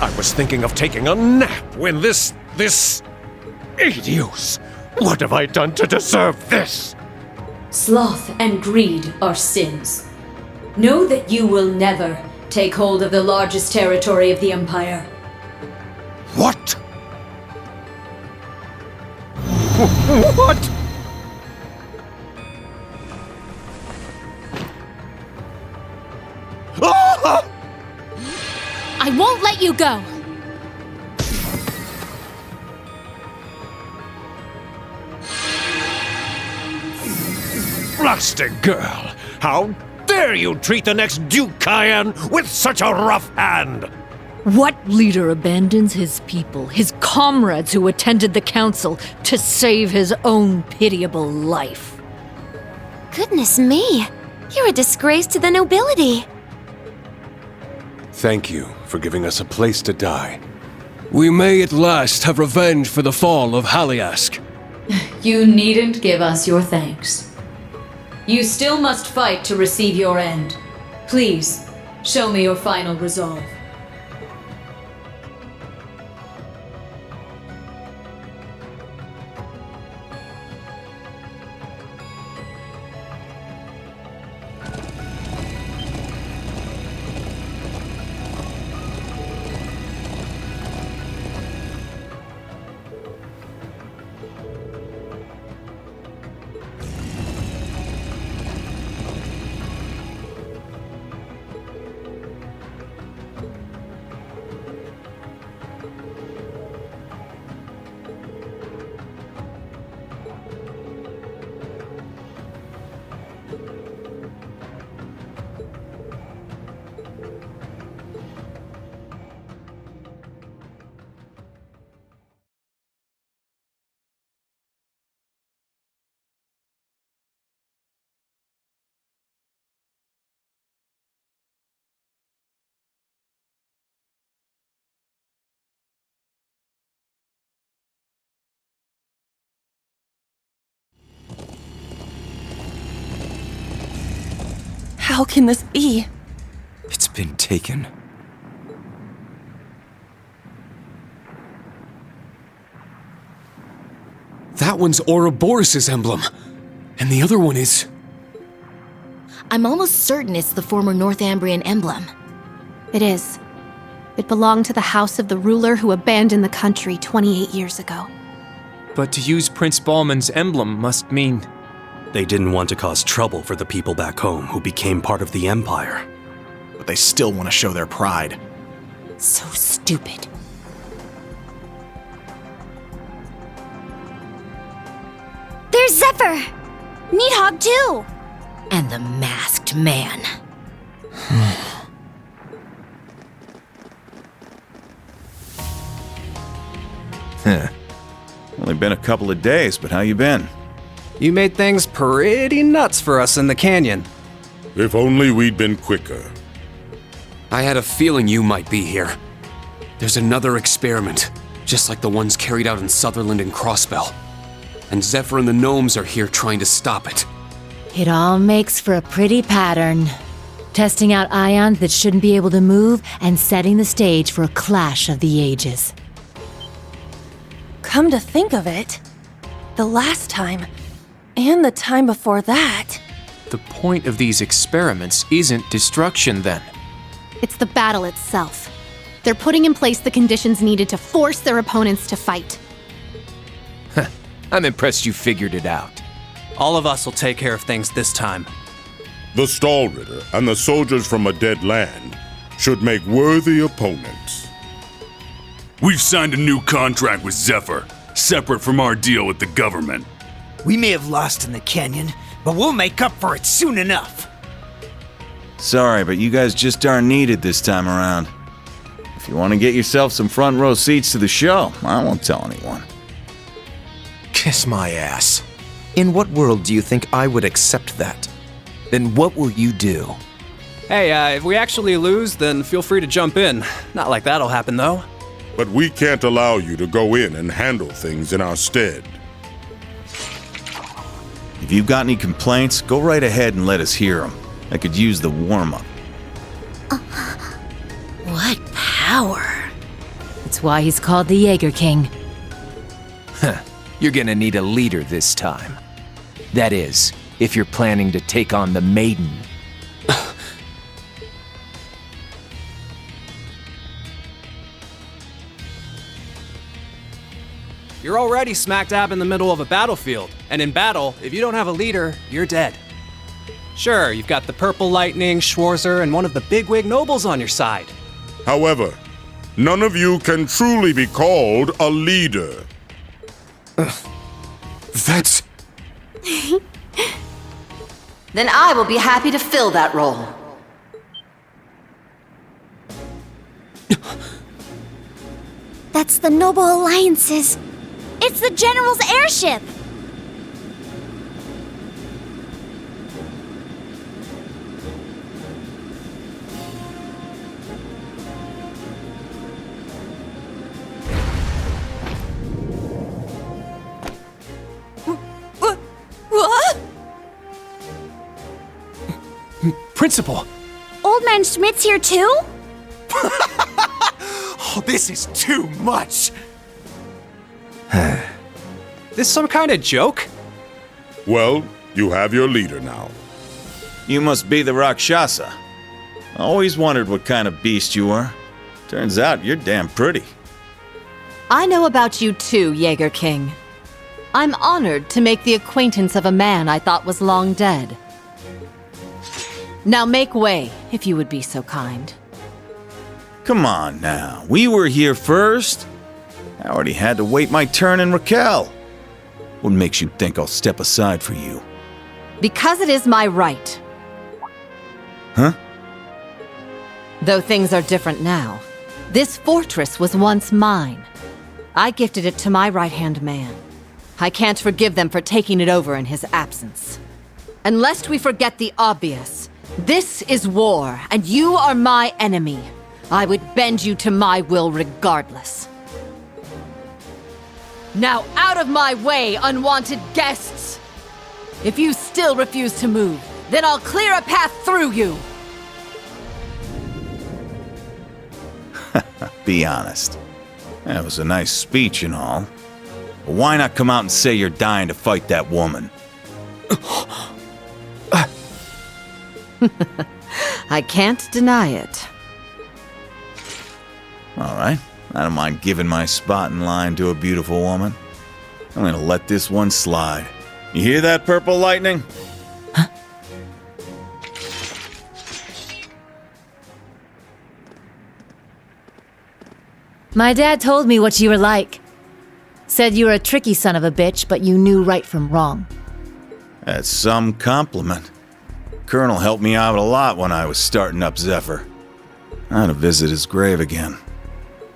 I was thinking of taking a nap when this idiot. What have I done to deserve this? Sloth and greed are sins. Know that you will never take hold of the largest territory of the Empire. What? What? Ah! I won't let you go! Blasted girl! How dare you treat the next Duke Cayenne with such a rough hand! What leader abandons his people, his comrades who attended the council, to save his own pitiable life? Goodness me! You're a disgrace to the nobility! Thank you for giving us a place to die. We may at last have revenge for the fall of Haliask. You needn't give us your thanks. You still must fight to receive your end. Please, show me your final resolve. How can this be? It's been taken. That one's Ouroboros' emblem. And the other one is... I'm almost certain it's the former Northumbrian emblem. It is. It belonged to the house of the ruler who abandoned the country 28 years ago. But to use Prince Balman's emblem must mean... They didn't want to cause trouble for the people back home who became part of the Empire. But they still want to show their pride. So stupid. There's Zephyr! Nighoggr too! And the masked man. Only been a couple of days, but how you been? You made things pretty nuts for us in the canyon. If only we'd been quicker. I had a feeling you might be here. There's another experiment, just like the ones carried out in Sutherland and Crossbell. And Zephyr and the gnomes are here trying to stop it. It all makes for a pretty pattern. Testing out ions that shouldn't be able to move and setting the stage for a clash of the ages. Come to think of it, the last time, and the time before that... The point of these experiments isn't destruction, then. It's the battle itself. They're putting in place the conditions needed to force their opponents to fight. I'm impressed you figured it out. All of us will take care of things this time. The Stahlritter and the soldiers from a dead land should make worthy opponents. We've signed a new contract with Zephyr, separate from our deal with the government. We may have lost in the canyon, but we'll make up for it soon enough. Sorry, but you guys just aren't needed this time around. If you want to get yourself some front row seats to the show, I won't tell anyone. Kiss my ass. In what world do you think I would accept that? Then what will you do? Hey, if we actually lose, then feel free to jump in. Not like that'll happen, though. But we can't allow you to go in and handle things in our stead. If you've got any complaints, go right ahead and let us hear them. I could use the warm-up. What power. That's why he's called the Jaeger King. You're gonna need a leader this time. That is, if you're planning to take on the Maiden. You're already smack dab in the middle of a battlefield, and in battle, if you don't have a leader, you're dead. Sure, you've got the Purple Lightning, Schwarzer, and one of the bigwig nobles on your side. However, none of you can truly be called a leader. That's... Then I will be happy to fill that role. That's the Noble Alliance's. It's the General's airship! What? Principal! Old Man Schmidt's here too? Oh, this is too much! This some kind of joke? Well, you have your leader now. You must be the Rakshasa. Always wondered what kind of beast you were. Turns out you're damn pretty. I know about you too, Jaeger King. I'm honored to make the acquaintance of a man I thought was long dead. Now make way, if you would be so kind. Come on now, we were here first. I already had to wait my turn in Raquel. What makes you think I'll step aside for you? Because it is my right. Huh? Though things are different now. This fortress was once mine. I gifted it to my right-hand man. I can't forgive them for taking it over in his absence. And lest we forget the obvious, this is war, and you are my enemy. I would bend you to my will regardless. Now out of my way, unwanted guests! If you still refuse to move, then I'll clear a path through you! Be honest. That was a nice speech and all. But why not come out and say you're dying to fight that woman? I can't deny it. Alright, I don't mind giving my spot in line to a beautiful woman. I'm gonna let this one slide. You hear that, Purple Lightning? Huh? My dad told me what you were like. Said you were a tricky son of a bitch, but you knew right from wrong. That's some compliment. Colonel helped me out a lot when I was starting up Zephyr. I had to visit his grave again.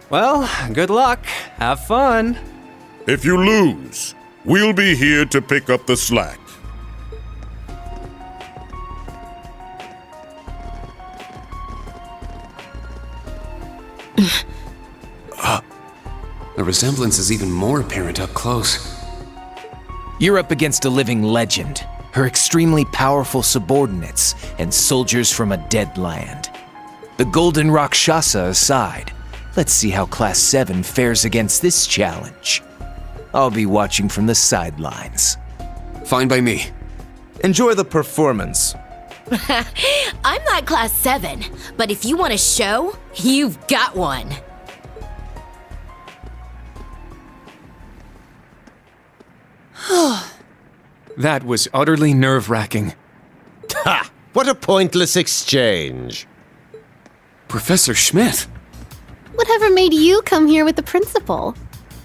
Well, good luck. Have fun. If you lose, we'll be here to pick up the slack. The resemblance is even more apparent up close. You're up against a living legend, her extremely powerful subordinates, and soldiers from a dead land. The Golden Rakshasa aside, let's see how Class 7 fares against this challenge. I'll be watching from the sidelines. Fine by me. Enjoy the performance. I'm not Class 7, but if you want a show, you've got one. That was utterly nerve-wracking. Ha! What a pointless exchange. Professor Schmidt. Whatever made you come here with the principal?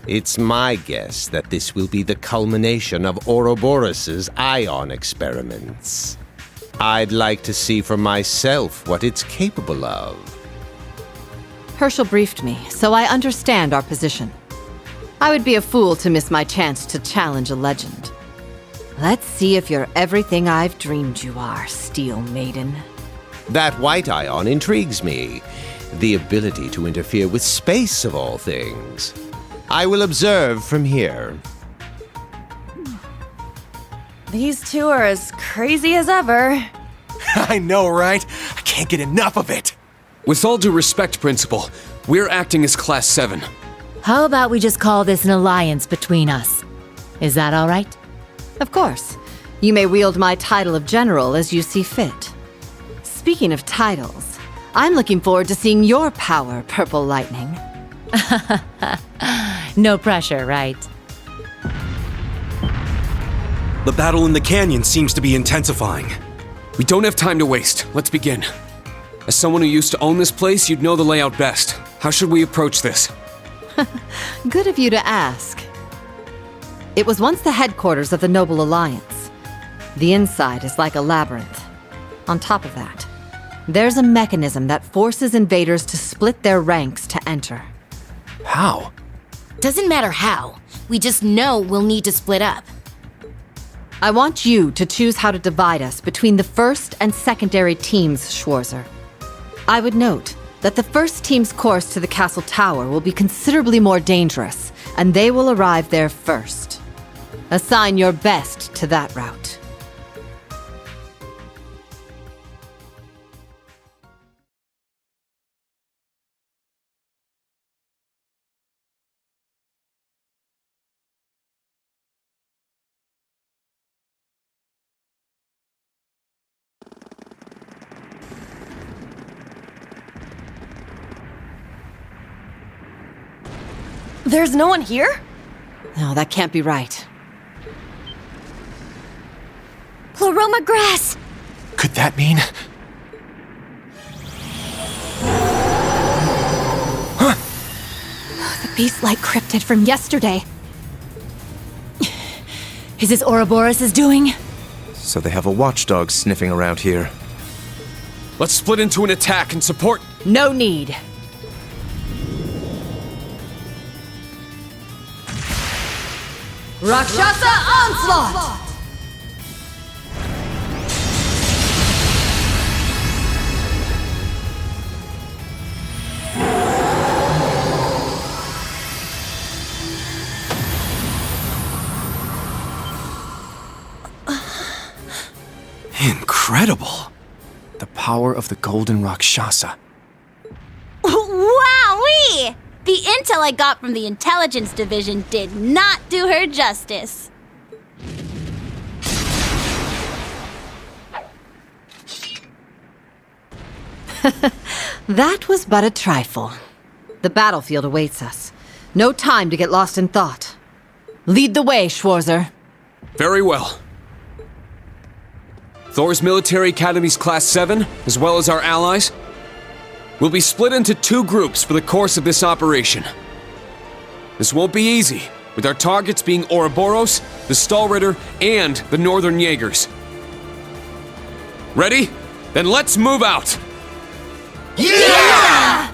It's my guess that this will be the culmination of Ouroboros' ion experiments. I'd like to see for myself what it's capable of. Herschel briefed me, so I understand our position. I would be a fool to miss my chance to challenge a legend. Let's see if you're everything I've dreamed you are, Steel Maiden. That white ion intrigues me. The ability to interfere with space, of all things. I will observe from here. These two are as crazy as ever. I know, right? I can't get enough of it. With all due respect, Principal, We're acting as Class 7. How about we just call this an alliance between us? Is that all right? Of course. You may wield my title of general as you see fit. Speaking of titles, I'm looking forward to seeing your power, Purple Lightning. No pressure, right? The battle in the canyon seems to be intensifying. We don't have time to waste. Let's begin. As someone who used to own this place, you'd know the layout best. How should we approach this? Good of you to ask. It was once the headquarters of the Noble Alliance. The inside is like a labyrinth. On top of that, there's a mechanism that forces invaders to split their ranks to enter. How? Doesn't matter how. We just know we'll need to split up. I want you to choose how to divide us between the first and secondary teams, Schwarzer. I would note that the first team's course to the castle tower will be considerably more dangerous, and they will arrive there first. Assign your best to that route. There's no one here? No, that can't be right. Pleroma grass! Could that mean? The beast-like cryptid from yesterday. Is this Ouroboros' doing? So they have a watchdog sniffing around here. Let's split into an attack and support. No need. Rakshasa Onslaught! Incredible. The power of the Golden Rakshasa. Wowee! The intel I got from the intelligence division did not do her justice. That was but a trifle. The battlefield awaits us. No time to get lost in thought. Lead the way, Schwarzer. Very well. Thor's Military Academy's Class 7, as well as our allies, will be split into 2 groups for the course of this operation. This won't be easy, with our targets being Ouroboros, the Stahlritter, and the Northern Jaegers. Ready? Then let's move out! Yeah!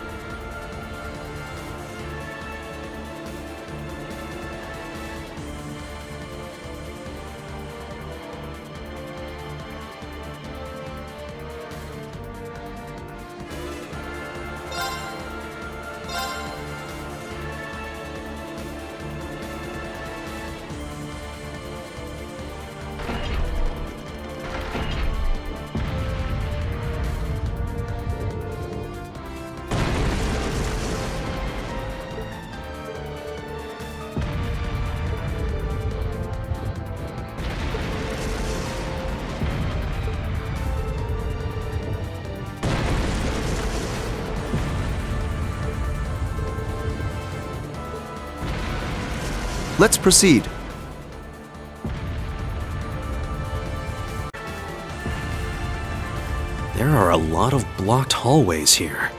Let's proceed. There are a lot of blocked hallways here.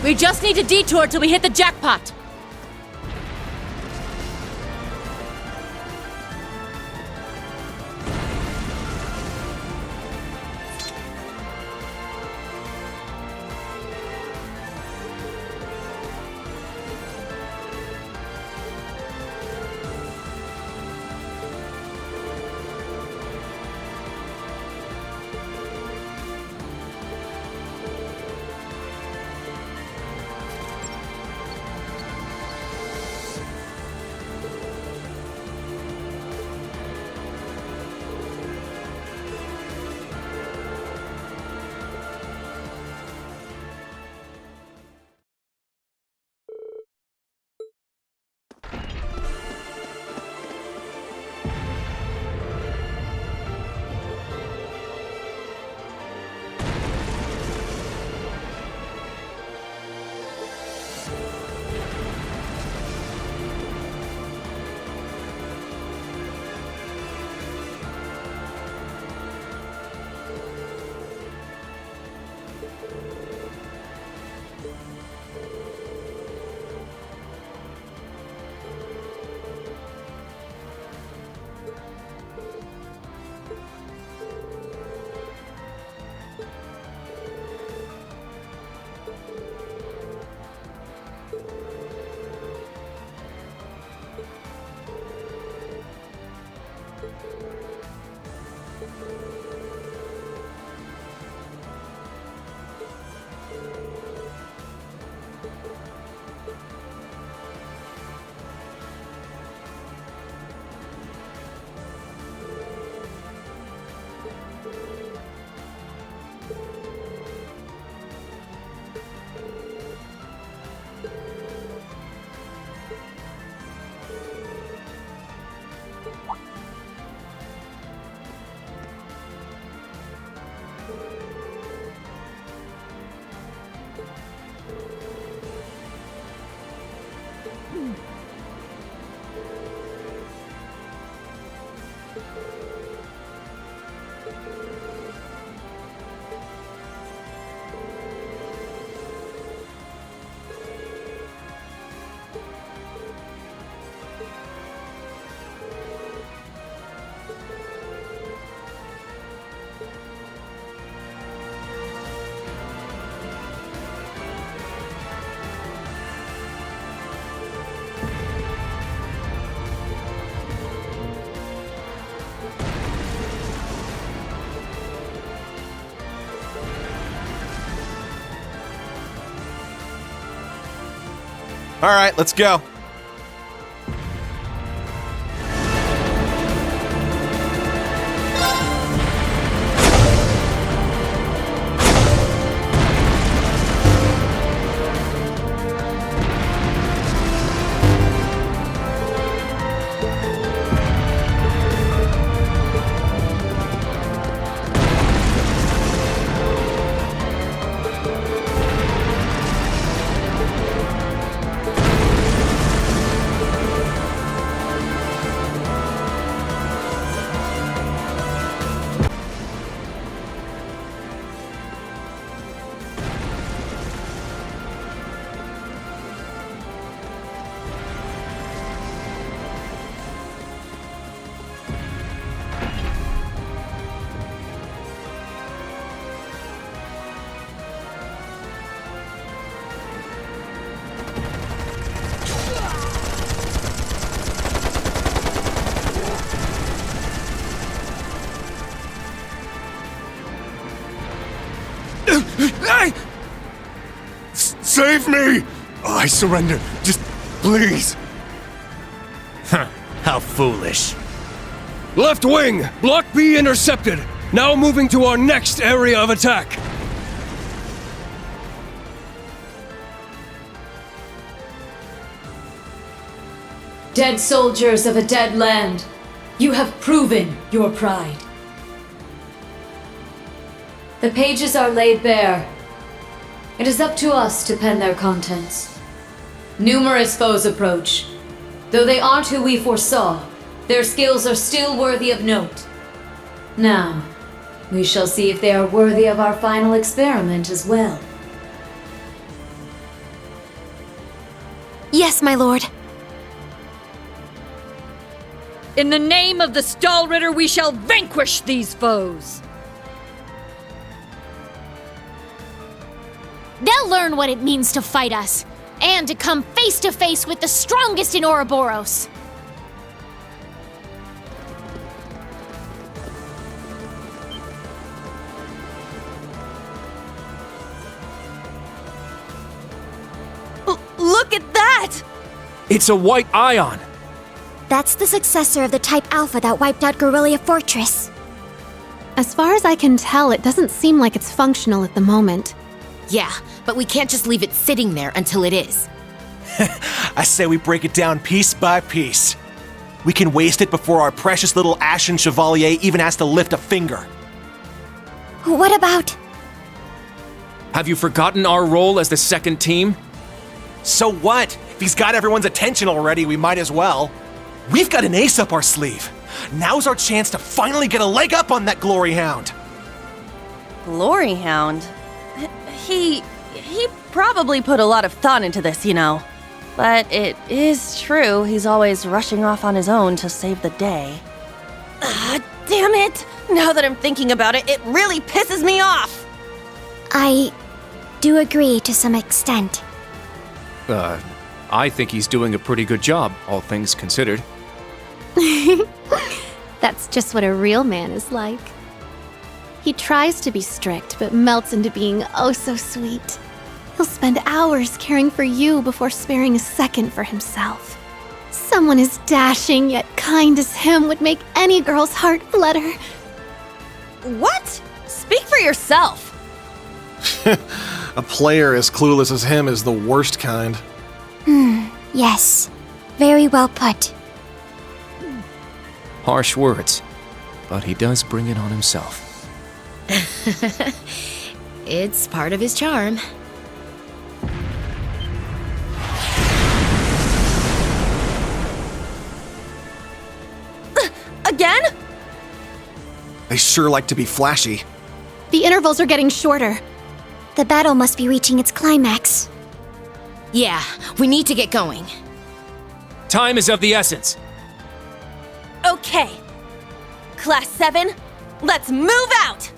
We just need to detour till we hit the jackpot. All right, let's go. Save me! I surrender. Just please. How foolish. Left wing! Block B intercepted! Now moving to our next area of attack! Dead soldiers of a dead land, you have proven your pride. The pages are laid bare. It is up to us to pen their contents. Numerous foes approach. Though they aren't who we foresaw, their skills are still worthy of note. Now, we shall see if they are worthy of our final experiment as well. Yes, my lord. In the name of the Stahlritter, we shall vanquish these foes! They'll learn what it means to fight us, and to come face to face with the strongest in Ouroboros. Look at that! It's a white ion! That's the successor of the Type Alpha that wiped out Guerrilla Fortress. As far as I can tell, it doesn't seem like it's functional at the moment. Yeah, but we can't just leave it sitting there until it is. I say we break it down piece by piece. We can waste it before our precious little Ashen Chevalier even has to lift a finger. What about... Have you forgotten our role as the second team? So what? If he's got everyone's attention already, we might as well. We've got an ace up our sleeve. Now's our chance to finally get a leg up on that Glory Hound. Glory Hound? He probably put a lot of thought into this, you know. But it is true he's always rushing off on his own to save the day. Damn it! Now that I'm thinking about it, it really pisses me off! I do agree to some extent. I think he's doing a pretty good job, all things considered. That's just what a real man is like. He tries to be strict, but melts into being oh so sweet. He'll spend hours caring for you before sparing a second for himself. Someone as dashing yet kind as him would make any girl's heart flutter. What? Speak for yourself! A player as clueless as him is the worst kind. Yes. Very well put. Harsh words, but he does bring it on himself. It's part of his charm. Again? They sure like to be flashy. The intervals are getting shorter. The battle must be reaching its climax. Yeah, we need to get going. Time is of the essence. Okay. Class 7, let's move out!